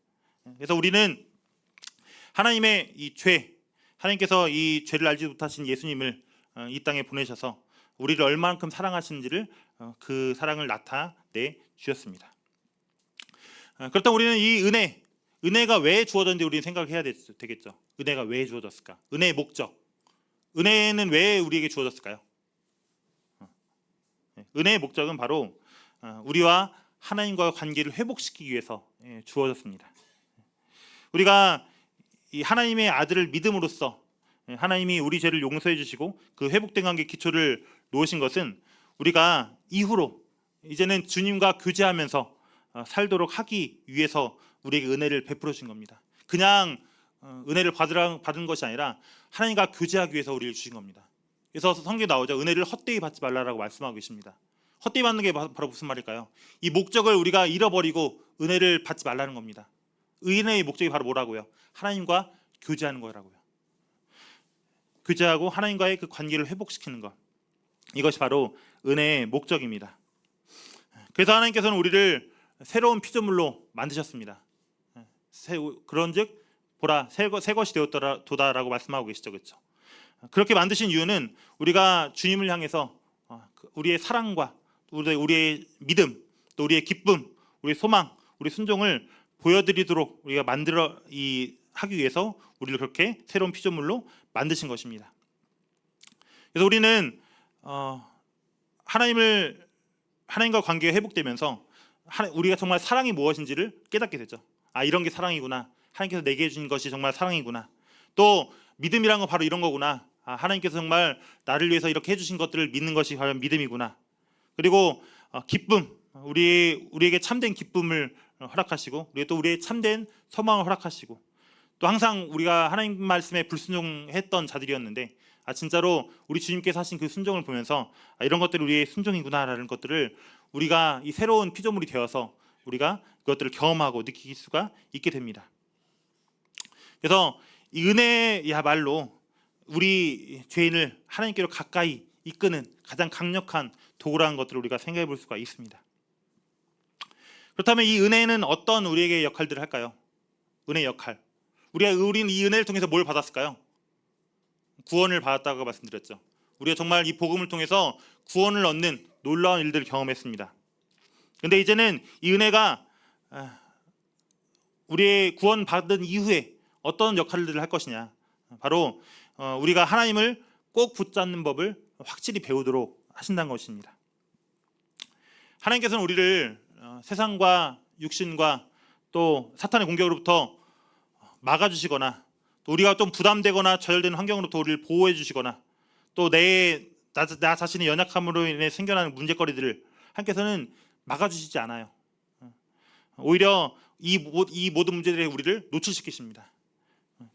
그래서 우리는 하나님의 이 죄, 하나님께서 이 죄를 알지 못하신 예수님을 이 땅에 보내셔서 우리를 얼마만큼 사랑하시는지를 그 사랑을 나타내 주셨습니다. 그렇다면 우리는 이 은혜가 왜 주어졌는지 우리는 생각을 해야 되겠죠. 은혜가 왜 주어졌을까? 은혜의 목적. 은혜는 왜 우리에게 주어졌을까요? 은혜의 목적은 바로 우리와 하나님과의 관계를 회복시키기 위해서 주어졌습니다. 우리가 이 하나님의 아들을 믿음으로써 하나님이 우리 죄를 용서해 주시고 그 회복된 관계 기초를 놓으신 것은 우리가 이후로 이제는 주님과 교제하면서 살도록 하기 위해서 우리에게 은혜를 베풀어 주신 겁니다. 그냥 은혜를 받은 것이 아니라 하나님과 교제하기 위해서 우리를 주신 겁니다. 그래서 성경에 나오죠. 은혜를 헛되이 받지 말라라고 말씀하고 계십니다. 헛되이 받는 게 바로 무슨 말일까요? 이 목적을 우리가 잃어버리고 은혜를 받지 말라는 겁니다. 은혜의 목적이 바로 뭐라고요? 하나님과 교제하는 거라고요. 교제하고 하나님과의 그 관계를 회복시키는 것. 이것이 바로 은혜의 목적입니다. 그래서 하나님께서는 우리를 새로운 피조물로 만드셨습니다. 그런즉 보라 새 것이 되었도다라고 말씀하고 계시죠, 그렇죠? 그렇게 만드신 이유는 우리가 주님을 향해서 우리의 사랑과 우리의 믿음, 또 우리의 기쁨, 우리의 소망, 우리의 순종을 보여드리도록 우리가 하기 위해서 우리를 그렇게 새로운 피조물로 만드신 것입니다. 그래서 우리는 하나님과 관계가 회복되면서 우리가 정말 사랑이 무엇인지를 깨닫게 되죠. 이런 게 사랑이구나. 하나님께서 내게 해주신 것이 정말 사랑이구나. 또 믿음이란 건 바로 이런 거구나. 하나님께서 정말 나를 위해서 이렇게 해주신 것들을 믿는 것이 과연 믿음이구나. 그리고 기쁨, 우리에게 참된 기쁨을 허락하시고, 또 우리의 참된 소망을 허락하시고, 또 항상 우리가 하나님 말씀에 불순종했던 자들이었는데 진짜로 우리 주님께서 하신 그 순종을 보면서 이런 것들이 우리의 순종이구나라는 것들을 우리가 이 새로운 피조물이 되어서 우리가 그것들을 경험하고 느낄 수가 있게 됩니다. 그래서 이 은혜야말로 우리 죄인을 하나님께로 가까이 이끄는 가장 강력한 도구라는 것들을 우리가 생각해 볼 수가 있습니다. 그렇다면 이 은혜는 어떤 우리에게 역할들을 할까요? 은혜 역할. 우리는 이 은혜를 통해서 뭘 받았을까요? 구원을 받았다고 말씀드렸죠. 우리가 정말 이 복음을 통해서 구원을 얻는 놀라운 일들을 경험했습니다. 근데 이제는 이 은혜가 우리의 구원 받은 이후에 어떤 역할들을 할 것이냐, 바로 우리가 하나님을 꼭 붙잡는 법을 확실히 배우도록 하신다는 것입니다. 하나님께서는 우리를 세상과 육신과 또 사탄의 공격으로부터 막아주시거나, 또 우리가 좀 부담되거나 저절되는 환경으로부터 우리를 보호해 주시거나, 또 나 자신의 연약함으로 인해 생겨나는 문제거리들을 하나님께서는 막아주시지 않아요. 오히려 이 모든 문제들에 우리를 노출시키십니다.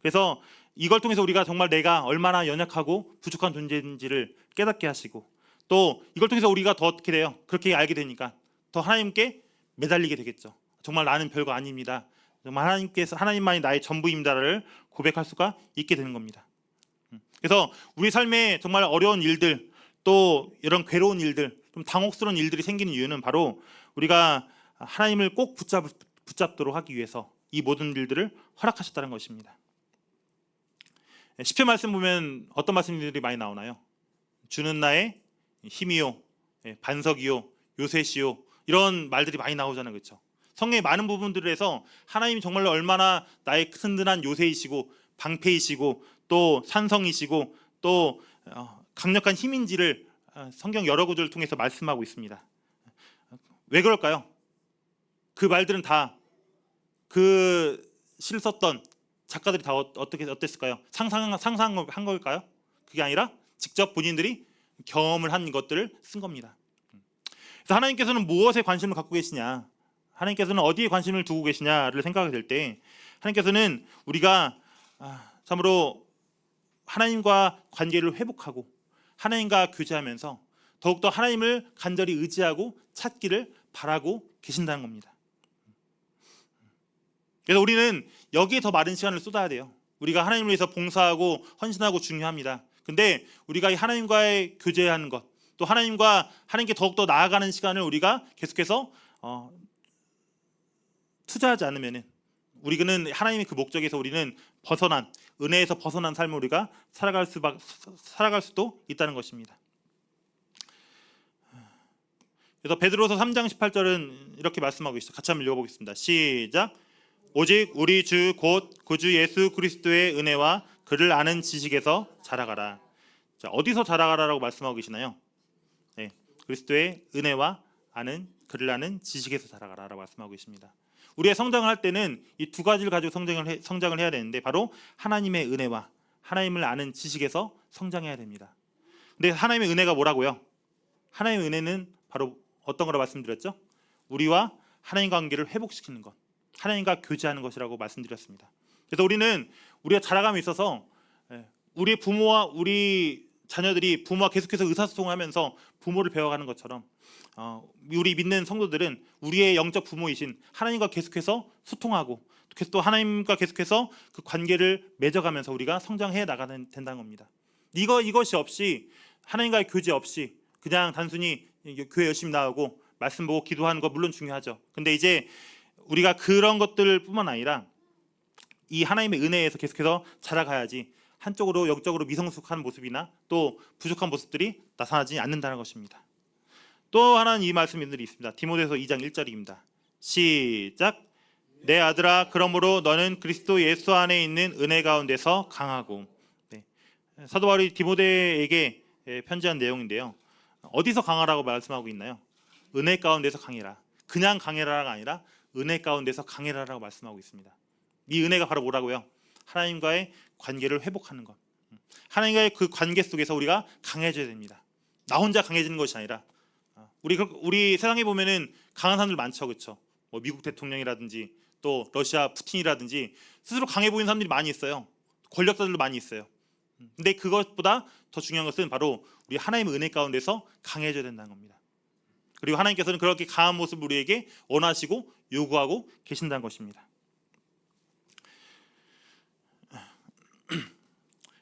그래서 이걸 통해서 우리가 정말 내가 얼마나 연약하고 부족한 존재인지를 깨닫게 하시고, 또 이걸 통해서 우리가 더 어떻게 돼요? 그렇게 알게 되니까 더 하나님께 매달리게 되겠죠. 정말 나는 별거 아닙니다. 정말 하나님만이 나의 전부입니다를 고백할 수가 있게 되는 겁니다. 그래서 우리 삶에 정말 어려운 일들, 또 이런 괴로운 일들, 좀 당혹스러운 일들이 생기는 이유는 바로 우리가 하나님을 꼭 붙잡도록 하기 위해서 이 모든 일들을 허락하셨다는 것입니다. 시편 말씀 보면 어떤 말씀들이 많이 나오나요? 주는 나의 힘이요, 반석이요, 요새시요, 이런 말들이 많이 나오잖아요, 그렇죠? 성경의 많은 부분들에서 하나님이 정말로 얼마나 나의 든든한 요새이시고 방패이시고 또 산성이시고 또 강력한 힘인지를 성경 여러 구절을 통해서 말씀하고 있습니다. 왜 그럴까요? 그 말들은 다 그 시를 썼던 작가들이 다 어땠을까요? 상상한 걸까요? 그게 아니라 직접 본인들이 경험을 한 것들을 쓴 겁니다. 그래서 하나님께서는 무엇에 관심을 갖고 계시냐, 하나님께서는 어디에 관심을 두고 계시냐를 생각하게 될 때, 하나님께서는 우리가 참으로 하나님과 관계를 회복하고 하나님과 교제하면서 더욱더 하나님을 간절히 의지하고 찾기를 바라고 계신다는 겁니다. 그래서 우리는 여기에 더 많은 시간을 쏟아야 돼요. 우리가 하나님을 위해서 봉사하고 헌신하고 중요합니다. 근데 우리가 이 하나님과의 교제하는 것, 또 하나님께 더욱더 나아가는 시간을 우리가 계속해서 투자하지 않으면 우리는 하나님의 그 목적에서 우리는 은혜에서 벗어난 삶을 우리가 살아갈 수도 있다는 것입니다. 그래서 베드로서 3장 18절은 이렇게 말씀하고 있어요. 같이 한번 읽어보겠습니다. 시작. 오직 우리 주 곧 구주 예수 그리스도의 은혜와 그를 아는 지식에서 자라가라. 자, 어디서 자라가라라고 말씀하고 계시나요? 네, 그리스도의 은혜와 그를 아는 지식에서 자라가라라고 말씀하고 계십니다. 우리가 성장을 할 때는 이 두 가지를 가지고 성장을 해야 되는데, 바로 하나님의 은혜와 하나님을 아는 지식에서 성장해야 됩니다. 근데 하나님의 은혜가 뭐라고요? 하나님의 은혜는 바로 어떤 거라고 말씀드렸죠? 우리와 하나님 관계를 회복시키는 것, 하나님과 교제하는 것이라고 말씀드렸습니다. 그래서 우리가 자라감에 있어서 우리 부모와 우리 자녀들이 부모와 계속해서 의사소통을 하면서 부모를 배워가는 것처럼 우리 믿는 성도들은 우리의 영적 부모이신 하나님과 계속해서 소통하고, 또 하나님과 계속해서 그 관계를 맺어가면서 우리가 성장해 나가는 된다는 겁니다. 이것이 없이, 하나님과의 교제 없이 그냥 단순히 교회 열심히 나오고 말씀 보고 기도하는 거 물론 중요하죠. 근데 이제 우리가 그런 것들뿐만 아니라 이 하나님의 은혜에서 계속해서 자라가야지 한쪽으로 영적으로 미성숙한 모습이나 또 부족한 모습들이 나타나지 않는다는 것입니다. 또 하나는 이 말씀들이 있습니다. 디모데서 2장 1절입니다. 시작. 내 아들아, 그러므로 너는 그리스도 예수 안에 있는 은혜 가운데서 강하고. 네. 사도 바울이 디모데에게 편지한 내용인데요. 어디서 강하라고 말씀하고 있나요? 은혜 가운데서 강해라. 그냥 강해라가 아니라 은혜 가운데서 강해라라고 말씀하고 있습니다. 이 은혜가 바로 뭐라고요? 하나님과의 관계를 회복하는 것. 하나님과의 그 관계 속에서 우리가 강해져야 됩니다. 나 혼자 강해지는 것이 아니라, 우리 세상에 보면은 강한 사람들 많죠, 그렇죠? 뭐 미국 대통령이라든지 또 러시아 푸틴이라든지 스스로 강해 보이는 사람들이 많이 있어요. 권력자들도 많이 있어요. 근데 그것보다 더 중요한 것은 바로 우리 하나님의 은혜 가운데서 강해져야 된다는 겁니다. 그리고 하나님께서는 그렇게 강한 모습을 우리에게 원하시고 요구하고 계신다는 것입니다.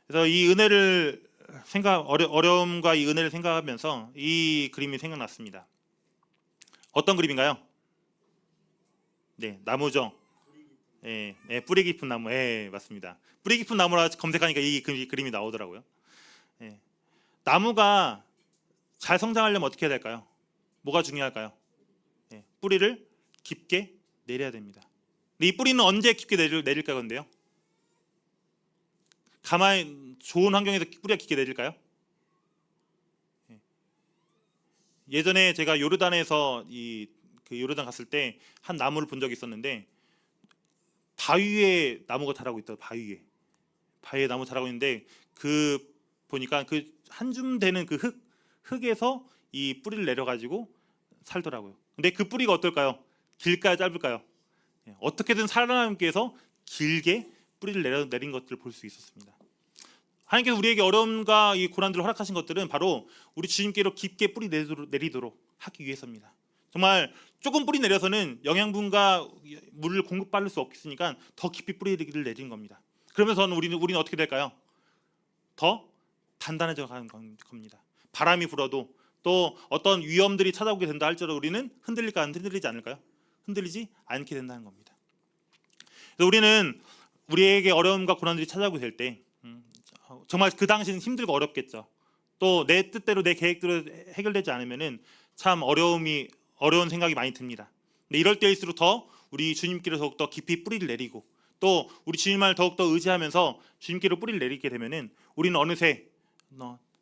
그래서 이 은혜를 어려움과 이 은혜를 생각하면서 이 그림이 생각났습니다. 어떤 그림인가요? 네, 나무죠. 뿌리 깊은 나무. 맞습니다. 뿌리 깊은 나무라 검색하니까 이 그림이 나오더라고요. 나무가 잘 성장하려면 어떻게 해야 될까요? 뭐가 중요할까요? 뿌리를 깊게 내려야 됩니다. 근데 이 뿌리는 언제 깊게 내릴까 건데요? 가만히 좋은 환경에서 뿌리가 깊게 내릴까요? 예전에 제가 요르단에서 그 요르단 갔을 때 한 나무를 본 적이 있었는데 바위에 나무가 자라고 있더라고요. 바위에 나무 자라고 있는데 그 보니까 그 한 줌 되는 그 흙에서 이 뿌리를 내려가지고 살더라고요. 근데 그 뿌리가 어떨까요? 길까요, 짧을까요? 어떻게든 살아남기 위해서 길게 뿌리를 내린 것들을 볼 수 있었습니다. 하나님께서 우리에게 어려움과 이 고난들을 허락하신 것들은 바로 우리 주님께로 깊게 뿌리 내리도록 하기 위해서입니다. 정말 조금 뿌리 내려서는 영양분과 물을 공급받을 수 없으니까 더 깊이 뿌리를 내리는 겁니다. 그러면서는 우리는 어떻게 될까요? 더 단단해져 가는 겁니다. 바람이 불어도 또 어떤 위험들이 찾아오게 된다 할지라도 우리는 흔들릴까 흔들리지 않을까요? 흔들리지 않게 된다는 겁니다. 그래서 우리는 우리에게 어려움과 고난들이 찾아오게 될 때 정말 그 당시는 힘들고 어렵겠죠. 또 내 뜻대로 내 계획대로 해결되지 않으면은 참 어려운 생각이 많이 듭니다. 근데 이럴 때일수록 더 우리 주님께로 더욱더 깊이 뿌리를 내리고 또 우리 주님을 더욱더 의지하면서 주님께로 뿌리를 내리게 되면은 우리는 어느새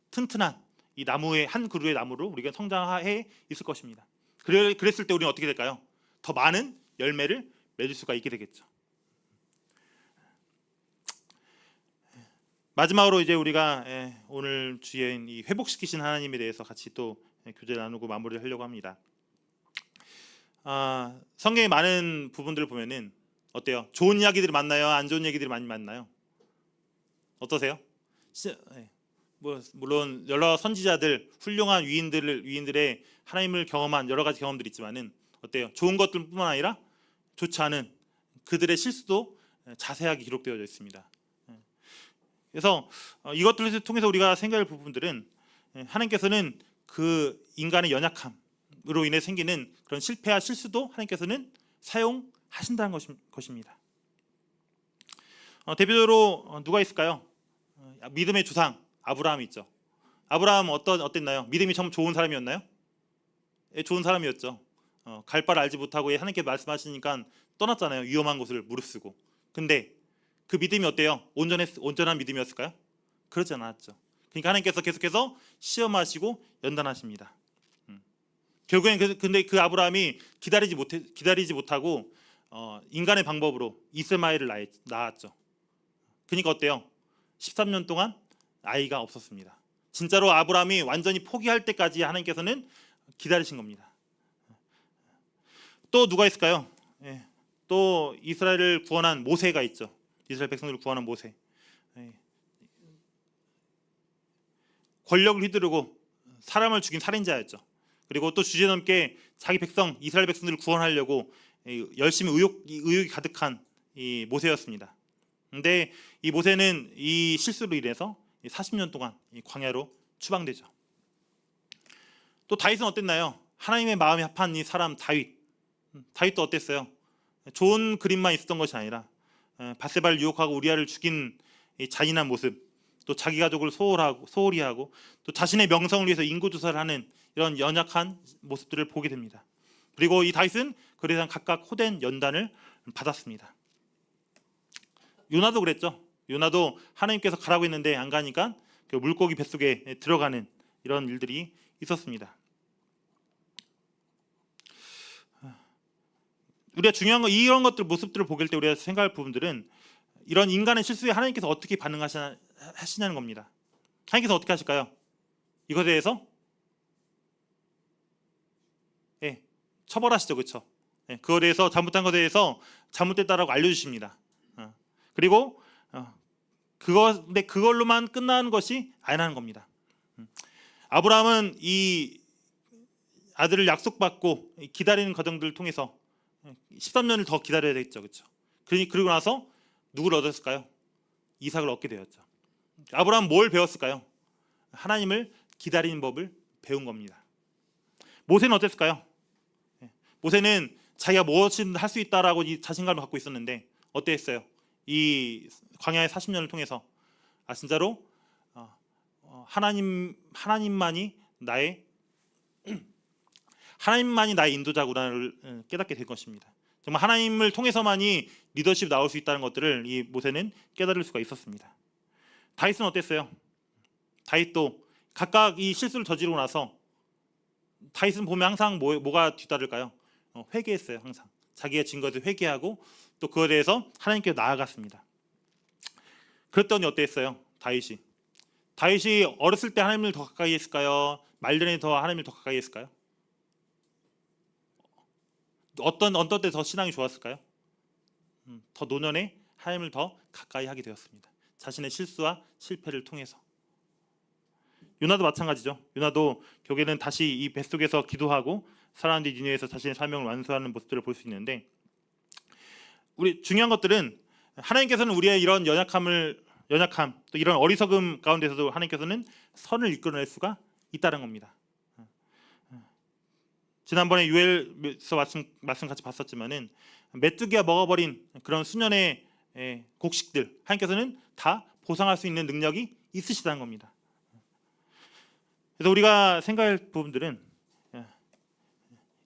튼튼한 이 나무의 한 그루의 나무로 우리가 성장해 있을 것입니다. 그랬을 때 우리는 어떻게 될까요? 더 많은 열매를 맺을 수가 있게 되겠죠. 마지막으로 이제 우리가 오늘 주인 이 회복시키신 하나님에 대해서 같이 또 교제를 나누고 마무리를 하려고 합니다. 성경의 많은 부분들을 보면은 어때요? 좋은 이야기들이 많나요? 안 좋은 얘기들이 많이 많나요? 어떠세요? 물론 여러 선지자들, 훌륭한 위인들의 하나님을 경험한 여러 가지 경험들이 있지만은 어때요? 좋은 것들뿐만 아니라 좋지 않은 그들의 실수도 자세하게 기록되어져 있습니다. 그래서 이것들을 통해서 우리가 생각할 부분들은 하나님께서는 그 인간의 연약함으로 인해 생기는 그런 실패와 실수도 하나님께서는 사용하신다는 것입니다. 대표적으로 누가 있을까요? 믿음의 조상 아브라함이 있죠. 아브라함 어땠나요? 믿음이 참 좋은 사람이었나요? 좋은 사람이었죠. 갈 바를 알지 못하고 하나님께 말씀하시니까 떠났잖아요. 위험한 곳을 무릅쓰고. 근데 그 믿음이 어때요? 온전한 믿음이었을까요? 그렇지 않았죠. 그러니까 하나님께서 계속해서 시험하시고 연단하십니다. 결국엔 근데 그 아브라함이 기다리지 못하고 인간의 방법으로 이스마엘을 낳았죠. 그러니까 어때요? 13년 동안 아이가 없었습니다. 진짜로 아브라함이 완전히 포기할 때까지 하나님께서는 기다리신 겁니다. 또 누가 있을까요? 또 이스라엘을 구원한 모세가 있죠. 이스라엘 백성들을 구원한 모세. 권력을 휘두르고 사람을 죽인 살인자였죠. 그리고 또 주제넘게 자기 백성 이스라엘 백성들을 구원하려고 열심히 의욕이 가득한 이 모세였습니다. 근데 이 모세는 이 실수로 인해서 40년 동안 이 광야로 추방되죠. 또 다윗은 어땠나요? 하나님의 마음이 합한 이 사람 다윗도 어땠어요? 좋은 그림만 있었던 것이 아니라 밧세바를 유혹하고 우리아를 죽인 이 잔인한 모습, 또 자기 가족을 소홀히 하고 또 자신의 명성을 위해서 인구조사를 하는 이런 연약한 모습들을 보게 됩니다. 그리고 이 다윗은 그에 대한 각각 호된 연단을 받았습니다. 요나도 그랬죠. 요나도 하나님께서 가라고 했는데 안 가니까 그 물고기 뱃속에 들어가는 이런 일들이 있었습니다. 우리가 중요한 건 이런 것들 모습들을 보길 때 우리가 생각할 부분들은 이런 인간의 실수에 하나님께서 어떻게 반응하시냐는 겁니다. 하나님께서 어떻게 하실까요? 이것에 대해서 처벌하시죠, 그렇죠? 그거에 대해서 잘못한 것에 대해서 잘못됐다라고 알려주십니다. 그리고 근데 그걸로만 끝나는 것이 아니라는 겁니다. 아브라함은 이 아들을 약속받고 기다리는 과정들을 통해서 13년을 더 기다려야 되겠죠, 그렇죠? 그리고 나서 누구를 얻었을까요? 이삭을 얻게 되었죠. 아브라함 뭘 배웠을까요? 하나님을 기다리는 법을 배운 겁니다. 모세는 어땠을까요? 모세는 자기가 무엇이든 할 수 있다라고 이 자신감을 갖고 있었는데 어땠어요? 이 광야의 40년을 통해서 진짜로 하나님만이 나의 인도자구나를 깨닫게 된 것입니다. 정말 하나님을 통해서만이 리더십이 나올 수 있다는 것들을 이 모세는 깨달을 수가 있었습니다. 다윗은 어땠어요? 다윗도 각각 이 실수를 저지르고 나서 다윗은 보면 항상 뭐가 뒤따를까요? 회개했어요. 항상 자기가 진 것을 회개하고 또 그거에 대해서 하나님께 나아갔습니다. 그랬더니 어땠어요? 다윗이 어렸을 때 하나님을 더 가까이 했을까요? 말년에 더 하나님을 더 가까이 했을까요? 어떤 때 더 신앙이 좋았을까요? 더 노년에 하나님을 더 가까이 하게 되었습니다. 자신의 실수와 실패를 통해서. 요나도 마찬가지죠. 요나도 결국에는 다시 이 뱃속에서 기도하고 사람들이 니느웨에서 자신의 사명을 완수하는 모습들을 볼 수 있는데, 우리 중요한 것들은 하나님께서는 우리의 이런 연약함 또 이런 어리석음 가운데서도 하나님께서는 선을 이끌어낼 수가 있다는 겁니다. 지난번에 유엘서 말씀 같이 봤었지만은 메뚜기가 먹어버린 그런 수년의 곡식들 하나님께서는 다 보상할 수 있는 능력이 있으시다는 겁니다. 그래서 우리가 생각할 부분들은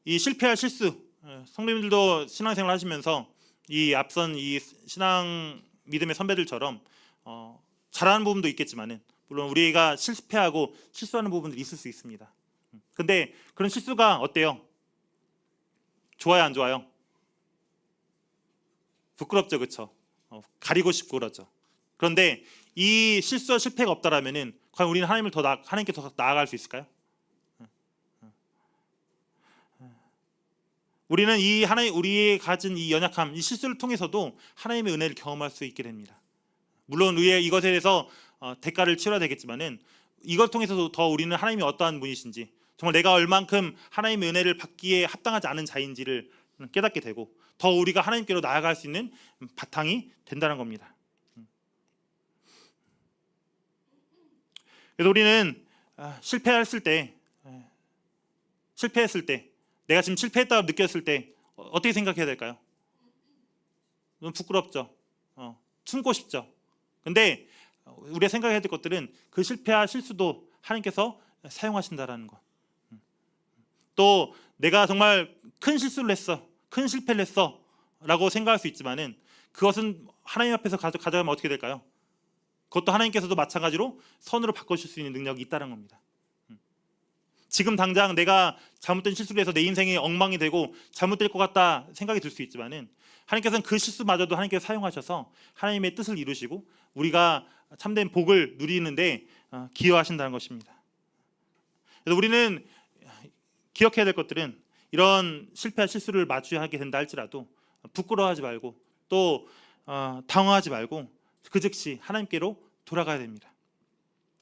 이 실패할 실수, 성도님들도 신앙생활 하시면서 이 앞선 이 신앙 믿음의 선배들처럼 잘하는 부분도 있겠지만은 물론 우리가 실패하고 실수하는 부분들이 있을 수 있습니다. 근데 그런 실수가 어때요? 좋아요, 안 좋아요? 부끄럽죠, 그렇죠? 가리고 싶고 그러죠. 그런데 이 실수와 실패가 없다라면은 과연 우리는 하나님께 더 나아갈 수 있을까요? 우리는 우리의 가진 이 연약함, 이 실수를 통해서도 하나님의 은혜를 경험할 수 있게 됩니다. 물론 이것에 대해서 대가를 치러야 되겠지만은 이걸 통해서도 더 우리는 하나님이 어떠한 분이신지, 정말 내가 얼만큼 하나님의 은혜를 받기에 합당하지 않은 자인지를 깨닫게 되고 더 우리가 하나님께로 나아갈 수 있는 바탕이 된다는 겁니다. 그래서 우리는 실패했을 때 내가 지금 실패했다고 느꼈을 때 어떻게 생각해야 될까요? 너무 부끄럽죠. 숨고 싶죠. 근데 우리가 생각해야 될 것들은 그 실패와 실수도 하나님께서 사용하신다라는 것. 또 내가 정말 큰 실수를 했어, 큰 실패를 했어 라고 생각할 수 있지만은 그것은 하나님 앞에서 가져가면 어떻게 될까요? 그것도 하나님께서도 마찬가지로 선으로 바꿔주실 수 있는 능력이 있다는 겁니다. 지금 당장 내가 잘못된 실수를 해서 내 인생이 엉망이 되고 잘못될 것 같다 생각이 들 수 있지만은 하나님께서는 그 실수마저도 하나님께서 사용하셔서 하나님의 뜻을 이루시고 우리가 참된 복을 누리는데 기여하신다는 것입니다. 그래서 우리는 기억해야 될 것들은 이런 실패와 실수를 마주하게 된다 할지라도 부끄러워하지 말고 또 당황하지 말고 그 즉시 하나님께로 돌아가야 됩니다.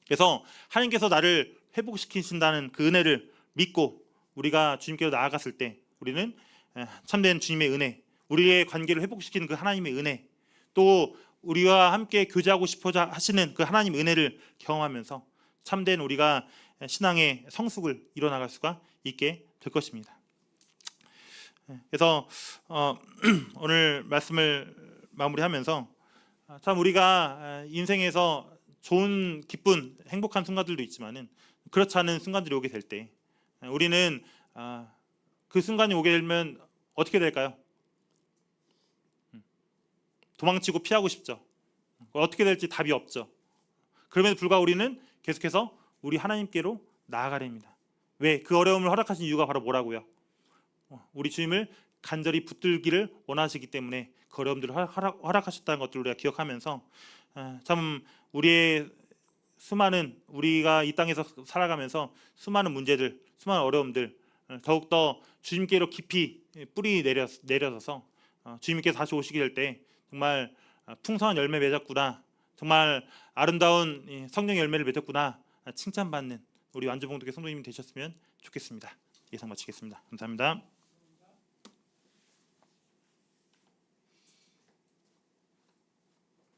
그래서 하나님께서 나를 회복시키신다는 그 은혜를 믿고 우리가 주님께로 나아갔을 때 우리는 참된 주님의 은혜, 우리의 관계를 회복시키는 그 하나님의 은혜, 또 우리와 함께 교제하고 싶어자 하시는 그 하나님의 은혜를 경험하면서 참된 우리가 신앙의 성숙을 이뤄나갈 수가 있게 될 것입니다. 그래서 오늘 말씀을 마무리하면서 참 우리가 인생에서 좋은, 기쁜, 행복한 순간들도 있지만은 그렇지 않은 순간들이 오게 될 때 우리는 그 순간이 오게 되면 어떻게 될까요? 도망치고 피하고 싶죠. 어떻게 될지 답이 없죠. 그럼에도 불구하고 우리는 계속해서 우리 하나님께로 나아가야 됩니다. 왜? 그 어려움을 허락하신 이유가 바로 뭐라고요? 우리 주님을 간절히 붙들기를 원하시기 때문에 그 어려움들을 허락하셨다는 것들을 우리가 기억하면서 참 우리의 우리가 이 땅에서 살아가면서 수많은 문제들, 수많은 어려움들 더욱더 주님께로 깊이 뿌리 내려서서 주님께서 다시 오시게 될 때 정말 풍성한 열매 맺었구나, 정말 아름다운 성령의 열매를 맺었구나 칭찬받는 우리 완주봉독회 성도님이 되셨으면 좋겠습니다. 예상 마치겠습니다. 감사합니다.